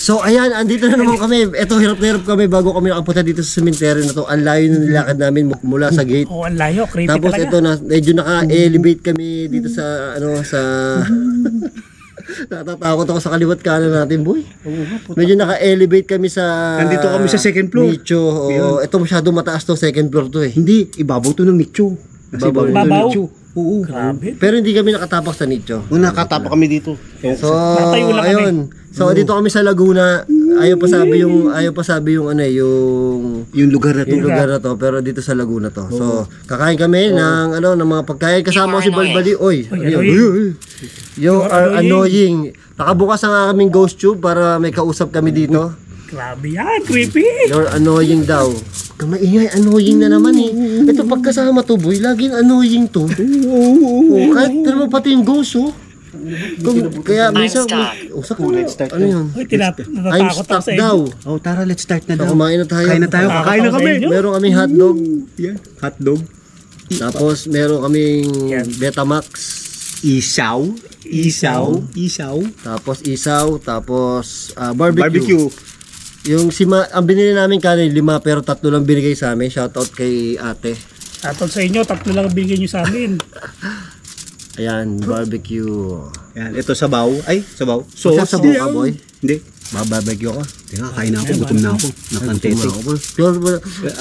So ayan, andito na naman kami. Ito, hirap na hirap kami bago kami nakapunta dito sa cemetery na to. Ang layo na nilakad namin mula sa gate. Oo, ang layo. Creepy Tapos talaga. ito na, medyo naka-elevate kami dito sa, sa... Natatakot ako sa kaliwat kanan natin, boy. Medyo naka-elevate kami sa... Nandito kami sa second floor. Nicho. Ito masyado mataas to, second floor to eh. Hindi, ibabaw to ng nicho. Babaw? Oo. Grabe. Pero hindi kami nakatapak sa nicho. Nakatapak kami dito. So, Natayo lang kami. ayun. So, dito kami sa Laguna. Ayaw pa sabi yung ano Yung lugar na to. yung lugar na to, pero dito sa Laguna to. So, kakain kami ng ng mga pagkain kasama ko si Balbali. Oy, you are annoying. Nakabukas ang aming ghost tube para may kausap kami dito. Grabe yan. Creepy. You're annoying daw. Kamaingay, annoying na naman eh. Ito pagkasama to, boy, laging annoying to. Oo. Kahit mo pati yung ghost, oh. Kaya minsan, Let's start. ano yun? Uy, I'm natatakot ako stuck sa inyo. daw. Oh, tara, let's start na So, daw. kumain na tayo. Kain na tayo, kakain na kami. Meron kaming hotdog. Yan, hotdog. Tapos meron kaming Betamax. Isaw. Tapos isaw. Tapos barbecue. Barbecue. Yung ang binili namin kanin 5 pero 3 lang binigay sa amin. Shoutout kay ate. Atol sa inyo, 3 lang bigyan nyo sa amin. Ayan, barbecue. Yan, ito sabaw. Ay, sabaw. So, sabaw ka, boy? Hindi. Babarbecue ka. Teka, kain na ako. Gutom na ako. Nakantete. Pero,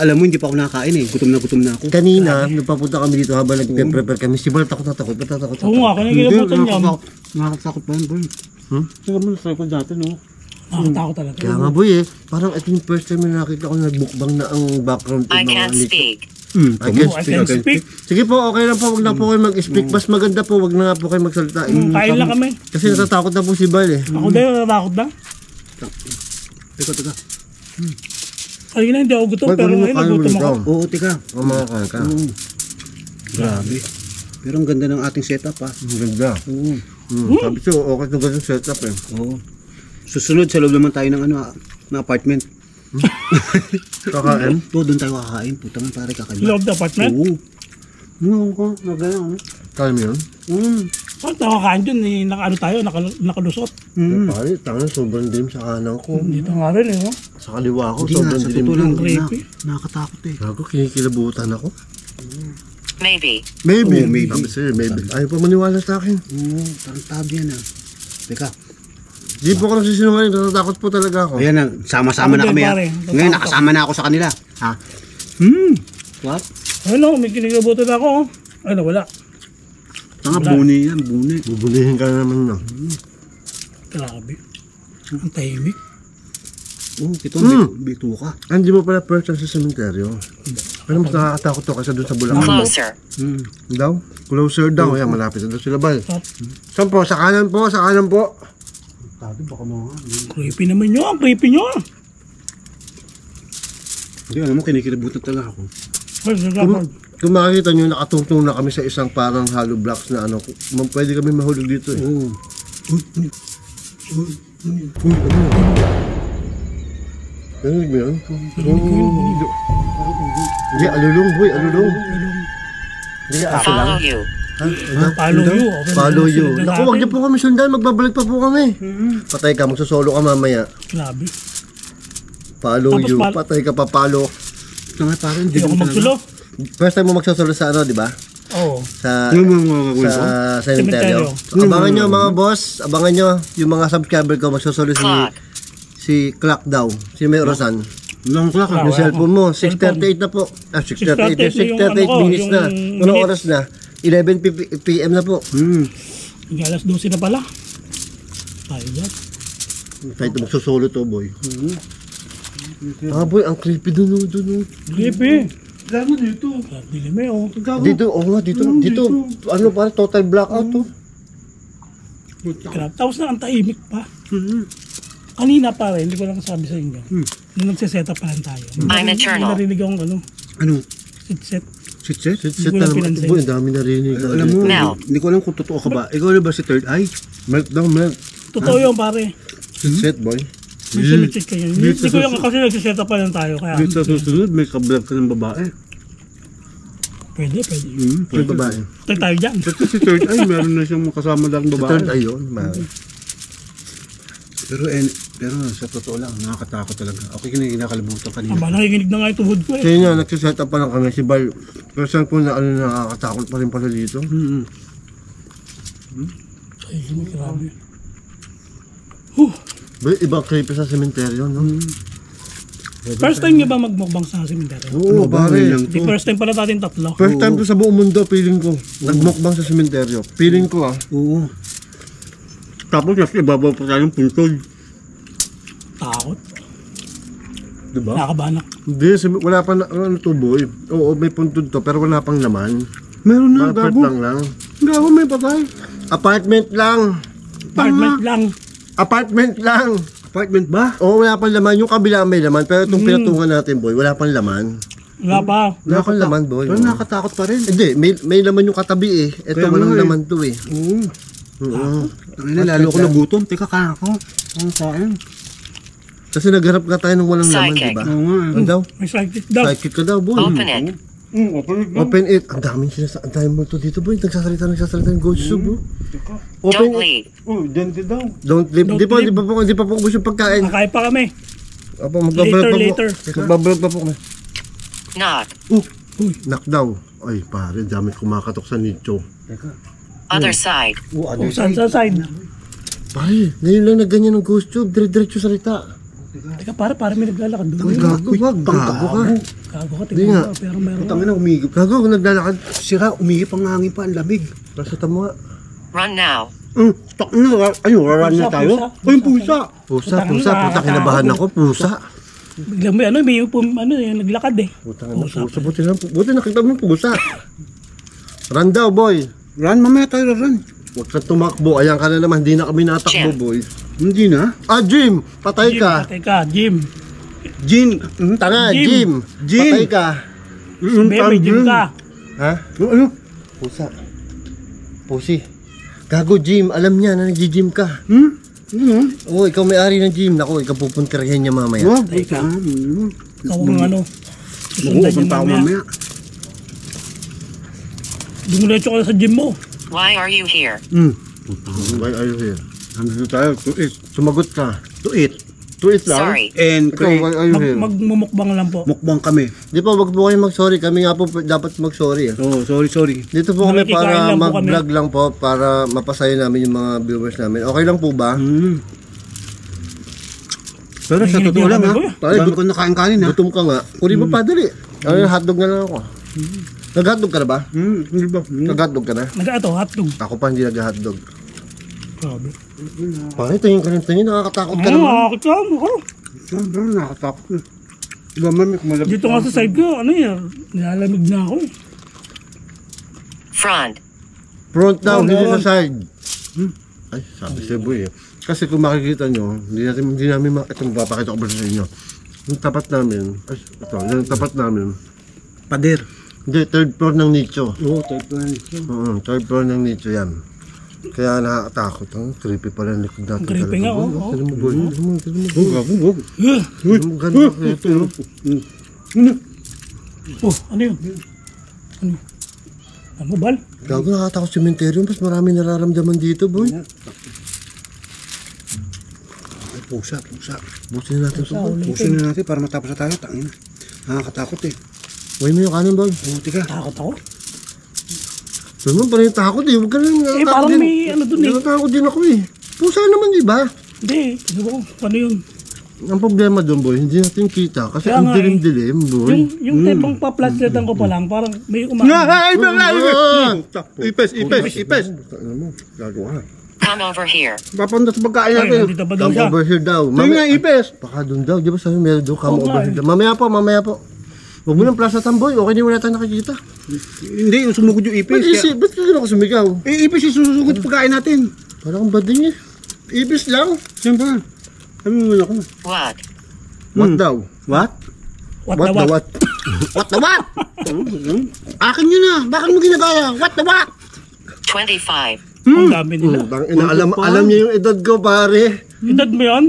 Alam mo, hindi pa ako nakakain eh. Gutom na ako. kanina, nagpapunta kami dito habang nagpe-prepare kami. Si Bal, takot. Oo nga, kanya ginabutan niya. Nakakatakot pa yan, boy. Sige mo, nasakot natin, no? Nakakatakot talaga. Kaya nga, boy eh. Parang ito yung first time na nakita ko nagbukbang na ang background. I can't speak. I can I can speak. Sige po, okay lang po. Wag na po kayo mag-speak. Mas maganda po, wag na nga po kayo magsalita. Kain lang kami. Kasi natatakot na po si Bal eh. Ako din, natatakot na. Teka. Kanina hindi ako gutom, Boy, pero kunin mo ngayon kain mo nagutom rin ako. daw. Oo, teka. O mga kain ka. Grabe. Pero ang ganda ng ating setup, ha? Ang ganda. Oo. Sabi siya, okay na ganun setup eh. Oo. Susunod, sa loob naman tayo ng na apartment. Kakain? Doon tayo kakain. Putang pare kakaiba. Love the apartment? Oo. Oo ko. Nagaya. Kaya mo yun? Pag nakakain dun, tayo, nakalusot. Pare, tangan sobrang dilim sa kanan ko. Dito nga rin eh. Sa kaliwa ko, Hindi nga, sobrang sa dilim. totoo lang. Creepy. Nakakatakot eh. Gago, kinikilabutan ako. Maybe. Maybe. Oh, maybe. Sabi sa'yo, maybe. Ayaw pa maniwala sa akin. Oo, tarantado yan ah. Teka. Di po ako nagsisinungaling, natatakot po talaga ako. Ayan na, sama-sama Ako na din, kami ha. pare. Ngayon, nakasama na ako sa kanila. Ha? What? Ano, may kinikilabutan ako. Ay, nawala. Tanga, buni yan, buni. Bubulihin ka na naman no. Grabe. Ang tahimik. Oh, ito, bito ka. Hindi mo pala first time sa sementeryo. Pero mas nakakatakot to kasi doon sa Bulacan. Closer. Daw? Closer daw. Ayan, malapit na daw sila, Bal. Saan po? Sa kanan po, sa kanan po. Tabi, baka mga. Creepy naman nyo, ang creepy nyo. Hindi, alam mo, kinikilabutan talaga ako. Ay, nagkakal. Kung makikita nyo, nakatungtong na kami sa isang parang hollow blocks na ano. Pwede kami mahulog dito eh. Oo. Narinig mo yun? Hindi, alulong boy, alulong. Hindi, aso lang. Follow you. Follow you. Follow you. Naku, wag niyo po kami sundan, magbabalik pa po kami. Patay ka, magsosolo ka mamaya. Grabe. Follow Tapos you, patay ka papalo. Tanga, parang Hindi ako magsulo. First time mo magsosolo sa ano, di ba? Oo. Sa Yung cemetery. Abangan nyo mga boss, abangan nyo yung mga subscriber ko magsosolo si Clock daw, si May Rosan. Long clock. Yung cellphone mo, 6:38 na po. 6:38 minutes na. Anong oras na? 11 PM na po. Hindi, alas 12 na pala. Tayo dyan. Kahit magsosolo to, boy. Ah, boy, ang creepy dun. Creepy. Gano dito? Dilim eh, oh. Dito, dito. Ano pa, total blackout to. Grabe. Tapos na ang tahimik pa. Kanina pare, hindi ko lang sabi sa inyo. Nung nagsiset up pa lang tayo. I'm eternal. Narinig akong Ano? sit-set. Sit-set? Sit ko lang naman. pinansin. Boy, ang dami narinig. Alam mo, Mel. hindi ko alam kung totoo ka ba. Ikaw na ba si Third Eye? Melt daw, melt. Totoo yun pare. Sit, boy. May sumitsik kayo. Hindi ko yung kasi nagsiset up pa lang tayo. Kaya Dito sa susunod, may kablog ka ng babae. pwede. May babae. Tayo dyan. Kasi si Third Eye, meron na siyang kasama lang Sa babae. third eye yun, man. Pero sa totoo lang, nakakatakot talaga. Okay na yung kinakalimutan kanina. Aba, nakikinig na nga yung tuhod ko eh. Kaya nga, nagsiset up pa lang kami si Bal. Pero saan po na nakakatakot pa rin pala dito? Ay, grabe. Ba, ibang creepy sa sementeryo, no? First time niyo ba magmukbang sa sementeryo? Oo, pare. lang Di first time pala natin tatlo. First time to sa buong mundo, feeling ko. Nagmukbang sa sementeryo. Feeling ko Oo. Tapos nasa ibabaw pa tayong puntod. Takot. Diba? Nakabanak. Hindi, wala pa na, ano to boy. Oo, may puntod to, pero wala pang laman. Meron na, Mga part gago. lang. Gago, may patay. Apartment lang. Apartment lang. Apartment lang. Apartment ba? Oo, wala pang laman. Yung kabila may laman, pero itong pinatungan natin, boy, wala pang laman. Wala pa. Wala pang laman, boy. Pero Oo. nakakatakot pa rin. Hindi, may laman yung katabi eh. Ito, Kaya walang nga eh. laman to eh. Oo. Oo. Tangina, lalo ko nagutom. Teka, kako. Ang kain. Kasi nagharap ka tayo ng walang laman, Psychic. di ba? Oo nga. Ano daw? May psychic daw. Psychic ka daw, boy. Open it. Open it. Ang daming ang daming multo dito, boy. Nagsasalita ng ghost soup, bro. Open Don't it. leave. Oh, dente daw. Don't leave. Don't Di pa po gusto pagkain. Nakain pa kami. Apo, magbablog pa po. Later. Magbablog pa po kami. Knock. Knock daw. Ay, pare, dami kumakatok sa nicho. Other side. Oh, O, saan sa side? Pare, ngayon lang na ganyan ng ghost tube. Dire-diretso salita. Teka, para may naglalakad doon. Ay, gago, wag. Gago ka. Gago ka, Hindi tingnan nga. mo. Pero meron ka. Tangina, umigip. Gago, naglalakad. Sira, umigip ang hangin pa, ang lamig. Pasata mo nga. Run now. Tangina, ayun, raran na Pusa, tayo. pusa. Ay, pusa. Pusa, Putang pusa. ina, Puta, kinabahan ako. Pusa. Biglang may yung naglakad eh. Putang ina, pusa. Buti nakita mo yung pusa. Run daw, boy. Run, mamaya tayo run. Huwag kang tumakbo. Ayan ka na naman. Hindi na kami natakbo, Jim. boy. Hindi na. Ah, Jim! Patay Jim, ka. patay ka. Jim. Jin. Tanga, Jim. Jim. Patay ka. Bebe, Jim ka. Ha? Ano? Pusa. Pusi. Gago, Jim. Alam niya na nag-gym ka. Oo, ikaw may-ari ng gym. Naku, ikaw pupuntirhin niya mamaya. Wag. Teka. Ikaw ang Oo, susundan niya tao mamaya. mamaya. Dumuletso ka sa gym mo. Why are you here? Why are you here? Nandito tayo, to eat. Sumagot ka. To eat. To it lang? Sorry. And Ikaw, why are you here? Magmumukbang lang po. mukbang kami. Di pa, wag po kayo mag-sorry. Kami nga po dapat mag-sorry. Oh, sorry. Dito po kami Nakikikain para lang po mag-vlog lang po para mapasaya namin yung mga viewers namin. Okay lang po ba? Pero sa Nanginig totoo na lang kami, ha. kuya. Dami ko nakain kanin ha. Gutom ka nga. Uri mo pa, dali. Ano yung hotdog na lang ako. Nag-hotdog ka na ba? Hindi ba? Nag-hotdog ka na? Nag-ato, hotdog. Ako pa hindi nag-hotdog. Grabe. Pare, tingin ka rin. Nakakatakot ka Ano, naman. nakakit ka. Ako. Pero nakatakot na. Diba mami, kumalabit. Dito nga sa side ko, ano yan, nilalamig na ako eh. Front. Front daw, hindi Front. sa side. Ay, sabi si Boy eh. Kasi kung makikita nyo, hindi namin itong papakita ko ba sa inyo. Yung tapat namin, ay, ito, yung tapat namin. Pader. Hindi, third floor ng nicho. Oo, type ko yan. Oo, third floor ng nicho yan. Kaya nakakatakot. Ang creepy pala ang likod natin. Ang creepy nga, Boy. oo. Tignan mo, Boy. Tignan mo, tignan mo. Huwag. Tignan mo, gano'n ka creepy, no? Oh, ano yun? Ano? Ano, bal? Gago, nakakatakot cemetery. Mas marami nararamdaman dito, Boy. Ay, pusa. Busin na natin ito, Boy. Pusin na natin para matapos na tayo. Tangina. Nakakatakot eh. Huwag mo yung kanin, Boy. Tika. Takot ako. Sabi mo, parang takot eh. Huwag ka lang. Eh, parang may ano dun eh. Natatakot din ako eh. Pusa naman, di ba? Hindi, ano ko, ano yun? Ang problema doon, boy, hindi natin kita. Kasi Kaya ang nga eh. dilim-dilim, boy. Yung tepang pa-flashlightan ko pa lang, parang may Ay, umakas. Ipes. Ano mo, gago ka. Come over here. Papunta sa pagkain Ay, natin. nandito pa daw Come siya. over here daw. Tingnan nga, ipes. Baka doon daw. Di ba sabi meron doon? Come Oo over nga here eh. daw. Mamaya po. Huwag mo ng plaza boy. Okay, di wala tayo nakikita. Hindi, yung sumugod yung ipes. Ba't ka ako sumigaw? Eh, ipes yung susugod pagkain natin. Parang kang bading eh. Ibis lang. Siyempre. Ano mo ako? What? What daw? What? What What the the what? what? What the what? Akin yun ah. Bakit mo ginagaya? What the what? 25. Ang dami nila. Alam niya yung edad ko, pare. Edad mo yun?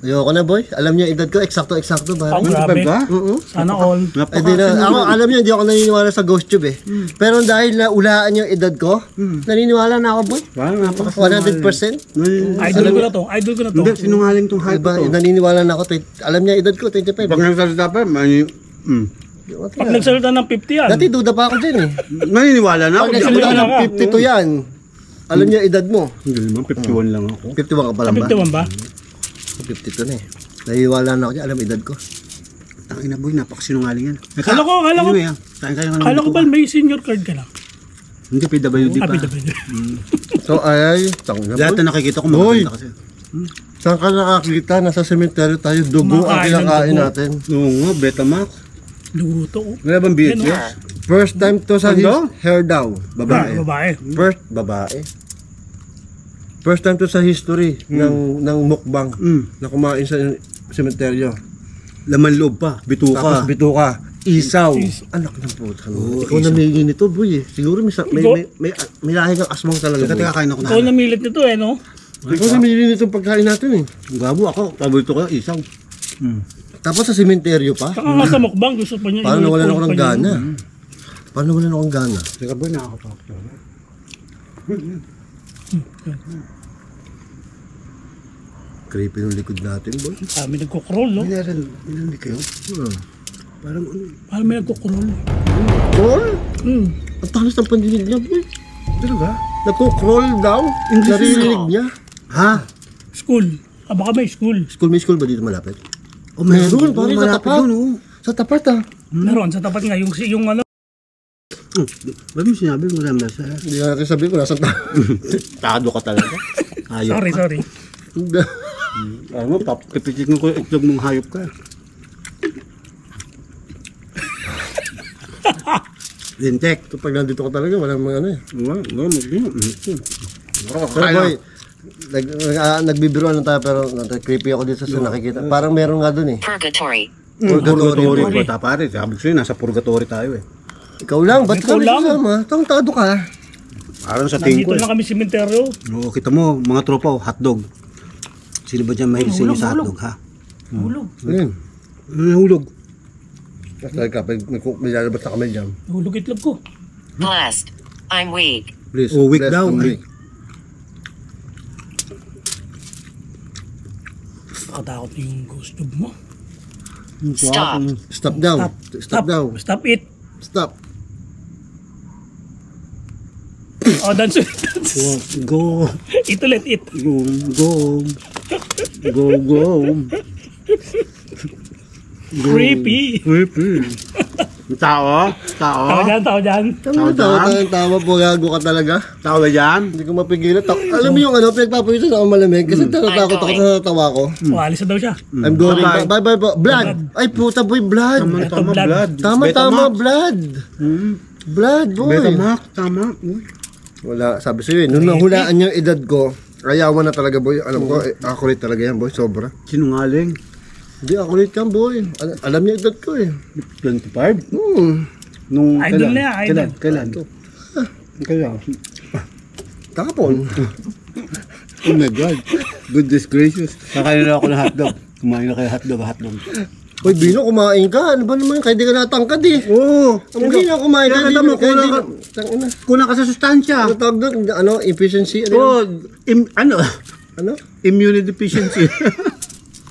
Ayoko na, boy. Alam niyo, edad ko, eksakto-eksakto ba? Ako, grabe. Ba? Sana all. Eh, di na, ako, alam niyo, hindi ako naniniwala sa ghost tube eh. Pero dahil naulaan yung edad ko, naniniwala na ako, boy. Parang napaka 100%. Idol ko na to. Idol ko na to. Hindi, sinungaling tong hype Diba, to. naniniwala na ako. Alam niya, edad ko, 25. Pag nagsalita pa, Pag nagsalita ng 50 yan. Dati duda pa ako dyan eh. naniniwala na ako. Pag nagsalita ng 52 yan, alam niya edad mo. Hindi naman, 51 lang ako. 51 ka pa lang ba? 51 ba? 52 na eh. Naniniwala na ako dyan, alam edad ko. Tangina boy, napakasinungaling yan. Kala ko. Anyway, tayo Kala ko ba may senior card ka lang? Hindi, PWD pa. Kapit. So ay, tangina Lahat boy. na nakikita ko Boy. maganda kasi. Saan ka nakakita? Nasa sementeryo tayo, dugo ang Kumakain ng kinakain dugo. natin. Oo nga, Betamax. Luto ko. Wala bang Yan, VHS? First time to sa Ano? hair daw, babae. Babae. First, babae. First time to sa history ng mukbang na kumain sa sementeryo. Laman loob pa, bituka. Tapos bituka, isaw. Isaw. Anak ng puta. Oo, Ikaw namigin nito, boy eh. Siguro may lahi kang asmang talaga. Teka, boy. teka, kain ako Ikaw na. namilit nito eh, no? Ikaw namigin nito pagkain natin eh. Gabo ako, paborito ko isaw. Tapos sa sementeryo pa. Saka nga sa mukbang, gusto pa niya. Paano nawalan ako inulit ng pa niya. gana? Paano nawalan ako ng gana? Teka boy, nakakapak. Creepy yung likod natin, boy. Kami nagkukroll, no? Hindi kayo. Parang ano. Parang may nagkukroll. Crawl? Hmm. Ang talas ng pandinig niya, boy. Talaga? Nagko-crawl daw. Naririnig niya. Ha? School. Baka may school. May school ba dito malapit? Oh, Meron, parang sa malapit tapat. doon, oh. Sa tapat ah. Meron, sa tapat nga. Yung ano. Ba't mo sinabi mo naman sa... Hindi na natin sabihin kung nasan tayo. Tado ka talaga. Hayop Sorry. Ano, papipitikin ko yung itlog ng hayop ka. Lintek. So, pag nandito ka talaga, walang mga ano eh. Pero Pero boy, nagbibiruan lang tayo pero creepy ako dito sa nakikita. Parang meron nga dun eh. Purgatory. Purgatory pa pare. Sabi ko sa'yo, nasa purgatory tayo eh. Ikaw lang, ba't Ikaw ka lang. kasama? Tangtado ka. Parang sa tingin Nandito ko eh. lang kami sementeryo. Oo, kita mo, mga tropa, oh, hotdog. Sino ba dyan mahilig sa inyo sa hotdog, ha? Hulog. Ayun. Hulog. Basta ka, may lalabas na kami dyan. Hulog itlog ko. Blessed. I'm weak. Please, Oh, weak bless daw. and weak. Nakatakot yung ghost tube mo. Stop. Stop down. Stop down. Stop it. Stop. Oh, dance. Go. Ito let it. Go. Go. Creepy. Tao? Tao dyan. Tama po, gago ka talaga. Tao ba dyan? Hindi ko mapigilan. Alam mo yung ano, pinagpapawisan ako malamig kasi natatakot ako sa tawa ko. Alis na daw siya. I'm going. Bye po. Blood! Ay puta boy, blood! Ito, blood. Tama, blood! Blood, boy! Betamax, tama. Wala, sabi sa'yo nung nahulaan niya yung edad ko, ayawan na talaga boy. Alam ko, accurate talaga yan boy, sobra. Sinungaling. Hindi, accurate yan boy. Alam niya edad ko eh. 25? Nung Idol na yan, idol. Kailan? Tapon. Oh my God. Goodness gracious. Kakain na ako ng hotdog. Kumain na kayo hotdog. Uy, Bino, kumain ka. Ano ba naman? Kaya di ka natangkad eh. Oo. Hindi na kumain ka. Kaya alam mo, kulang ka sa sustansya. Ano tawag doon? Ano? Efficiency? Ano? Oo. Ano? Ano? Immunity deficiency.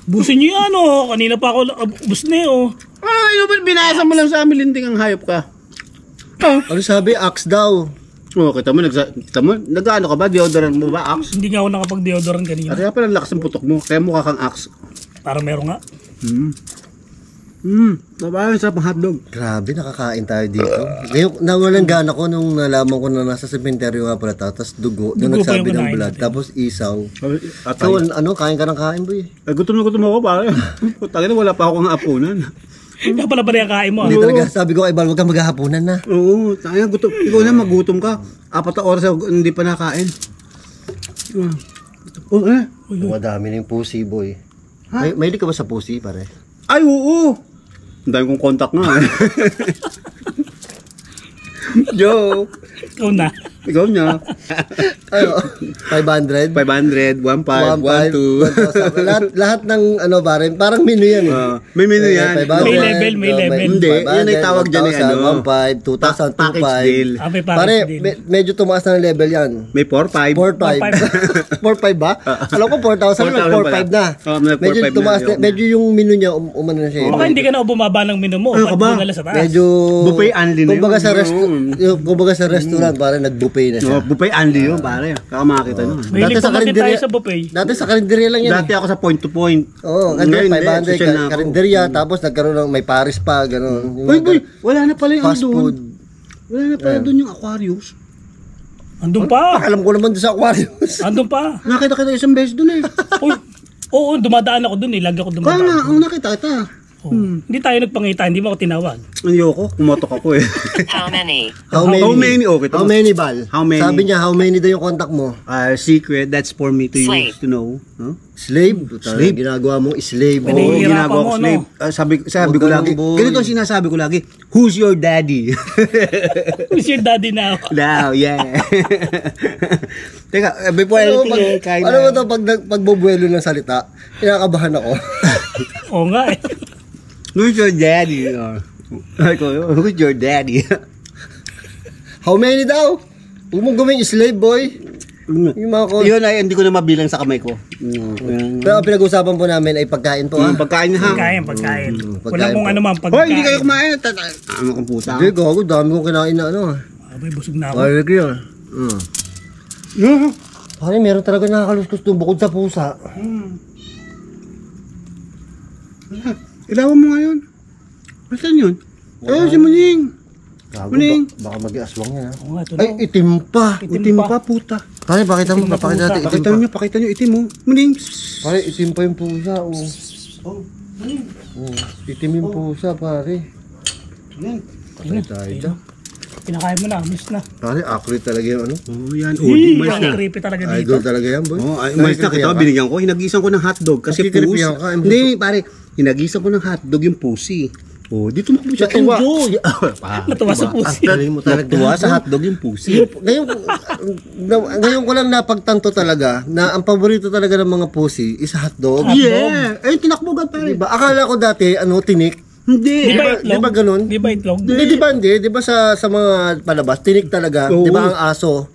Busin niyo yan, oh. Kanina pa ako, bus na oh. Ano ba? Binasa mo lang sa amin, linting ang hayop ka. Ano sabi? Axe daw. Oo, kita mo, nag-ano ka ba? Deodorant mo ba, Axe? Hindi nga ako nakapag-deodorant kanina. Kaya pala lakas ng putok mo. Kaya mukha kang Axe. Parang meron nga. Nabayan sa pang hotdog. Grabe, nakakain tayo dito. Ngayon, nawalan gana ko nung nalaman ko na nasa sementeryo nga pala. Tapos dugo, nung Dugo pa nagsabi yung ng kinain blood. natin. Tapos isaw. Atay. So, ano, kain ka ng kain, boy. Gutom na gutom ako, pare. Putangin na, wala pa akong apunan. Kaya pala yung kain mo. Hindi talaga, sabi ko, Ibal, huwag kang maghahaponan na. Oo, tayo gutom. Ikaw na magutom ka. 4 na oras ako hindi pa nakain. Oh, Madami na yung pussy, boy. May ka ba sa pussy, pare? Ay, oo. Ang dami kong contact nga. Joke. Ikaw na. Ikaw niya. Ano? 500? 500, 1.5, 1.2. lahat ng ano parang menu yan eh. May menu yan. 500, May level, may level. Hindi, yan ay tawag dyan eh, 1,500, 2,000, package deal. 2,500. May Pare, package deal. medyo tumaas na ng level yan. May 4.5. 4,500. 4,500 ba? Alam ko 4,000 na, 4,500 na. May Medyo 4,500 tumaas na. medyo yung menu niya umano na siya. Baka hindi ka na bumaba ng menu mo. Ano ka ba? Doon na lang sa taas. Medyo Buffet only na yun. kumbaga sa restaurant, parang nag-buffet na siya. Buffet only yun, pare. Kaka makakita nun. Mahilig Dati sa pa din tayo karinderya- sa buffet. Dati sa karinderya lang yan. Dati ako sa point to point. Oo, Ngayon, hindi. 500 Social na ako. karinderya, tapos nagkaroon ng may Paris pa, gano'n. Yung Uy, mga boy, wala na pala yung fast doon. food. Wala na pala doon yung Aquarius. Andun pa. Alam ko naman doon sa Aquarius. Andun pa. Nakita kita isang beses doon eh. Uy, oo, dumadaan ako dun eh. Lagi ako Kaya dumadaan. nga, ang nakita kita. Hindi tayo nagpangita, hindi mo ako tinawag. Ayoko, kumotok ako eh. How many? How many? How many? Okay, How many, Bal? How many? Sabi niya, how many daw yung contact mo? Secret, that's for me to Slave. use to know. Huh? Slave? Slave. Ginagawa mo slave. Pwede Oo, Nahihirapan ginagawa ko mo, slave. sabi Huwag ko ganun, lagi, boy. ganito ang sinasabi ko lagi, who's your daddy? Who's your daddy now? Now, yeah. Teka, before anything, kain Alam mo na. to, pagbubuelo ng salita, kinakabahan ako. Oo nga eh. Who's your daddy? Who's your daddy? How many daw? Huwag mong gawing slave, boy. Yung mga ko. Yun ay hindi ko na mabilang sa kamay ko. Pero ang pinag-usapan po namin ay pagkain po, ha? Pagkain na ha. Pagkain, pagkain. pagkain Wala kung po. ano man Hoy, pagkain. hindi kayo kumain. Ano kang puta? Hindi, gago. Dami kong kinain na ano, ha? Abay, busog na ako. Balik yun. Pare, meron talaga nakakaluskus doon bukod sa pusa. Ilawan mo ngayon. Saan yun? Ayun, si Muning. Gago, Muning. baka mag-iaswang yan, ha? Oo nga, ito na. Ay, itim pa. Itim pa, puta. Pare, pakita mo. Itim na Pakita natin. pusa. Itim pa. Pakita nyo, itim mo. Muning. Pare, itim pa yung pusa. Itim yung pusa, pare. Yan. Patay tayo dyan. Pinakain mo na, miss na. Pare, accurate talaga yung ano. Oh, yan. Oh, di mais Ang na. creepy talaga dito. Idol talaga yan, boy. Oh, ay, mais na kita. Binigyan ko. Hinagisan ko ng hotdog. Kasi Nakikiripihan pusi. ka, Hindi, pare. Hinagisan ko ng hotdog yung pusi. Oh, dito mo siya. Natuwa. Enjoy. Natuwa sa pusi. Galing mo talaga. Natuwa sa hotdog yung pusi. Ngayon ko lang napagtanto talaga na ang paborito talaga ng mga pusi is hotdog. Yeah. Ay, tinakbogan pare. Diba? Akala ko dati, tinik. Hindi. Di ba itlog? Di ba ganun? Di ba itlog? Hindi. Di ba sa mga palabas, tinik talaga. Oo. Di ba ang aso,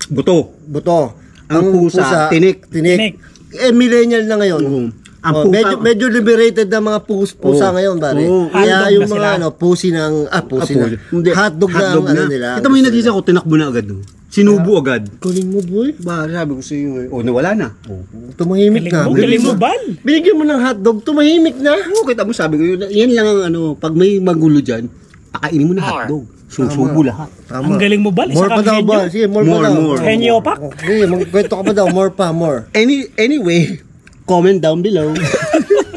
Buto. buto. Ang pusa, tinik. Tinik. Eh, millennial na ngayon. Oo. Ang Oh, pusa- medyo liberated na mga pusa Oo. ngayon, pare. Oo. Kaya Hotdog yung na mga sila. pusi ng, pusi na. Hindi. Hotdog na ang ano nila. Ito mo yung nagisa ko, tinakbo na agad. Oh. Sinubo agad. Galing mo, boy. Ba, sabi ko sa iyo eh. Oh, nawala na. Oh. Tumahimik na. Galing mo, Bal. Binigyan mo ng hotdog, tumahimik na. Oo, kita mo, sabi ko, yan lang ang ano, pag may magulo dyan, pakainin mo na hotdog. Susubo lahat. Tama. Ang galing mo, Bal. Isa More pa kang daw ba? henyo. Sige, more pa More, daw. more. Henyo pak. Sige, magkwento ka pa daw. More pa, more. Anyway, comment down below.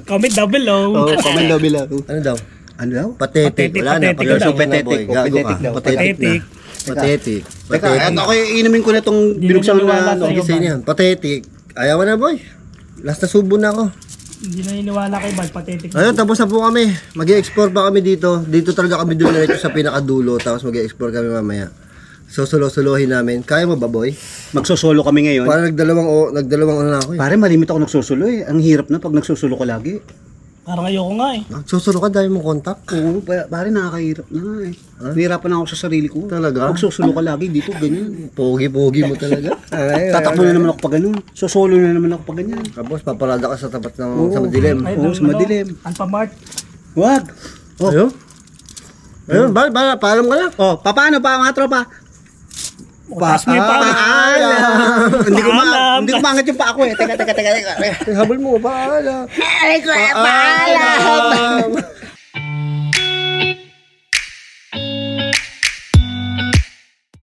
Comment down below. Comment down below. Ano daw? Ano daw? Pathetic. Pathetic, Wala na. pathetic Pag-version daw. ka na, boy. Pathetic. Gago Pathetic ka. daw. Pathetic na. Pathetic. Pathetic. Teka, Pathetic. ako inumin ko na itong binuksan ko naniwala na ano. sa'yo. Isa yan. Pathetic. Ayaw mo na, boy. Last na subo na ako. Hindi na iniwala kay Bal. Pathetic. Ayun, tapos na po kami. Mag-i-explore pa kami dito. Dito talaga kami dumiretso sa pinakadulo. Tapos mag-i-explore kami mamaya. Susulo-sulohin namin. Kaya mo ba, boy? Magsosolo kami ngayon. Parang nagdalawang ano na ako eh. Pare, malimit ako nagsusulo eh. Ang hirap na pag nagsusulo ko lagi. Parang ayoko nga eh. Nagsusulo ka dahil mong contact. Oo, pare nakakahirap na nga eh. Nahirapan ako sa sarili ko. Talaga? Magsusulo ka lagi dito, ganyan. Pogi-pogi mo talaga. Ay, Tatakbo na naman ako pag ganun. Sosolo na naman ako pag ganyan. Tapos paparada ka sa tapat ng sa madilim. Ay, Oo, sa madilim. Alphamart. Wag! Oh, Ayun. Ayun, paalam ka na. oh paano pa mga tropa? Taas mo yung paa. Paalam! Hindi ko Paalam. hindi ko maangat yung pa ako eh. Teka. Habol mo, paalam. Paalam!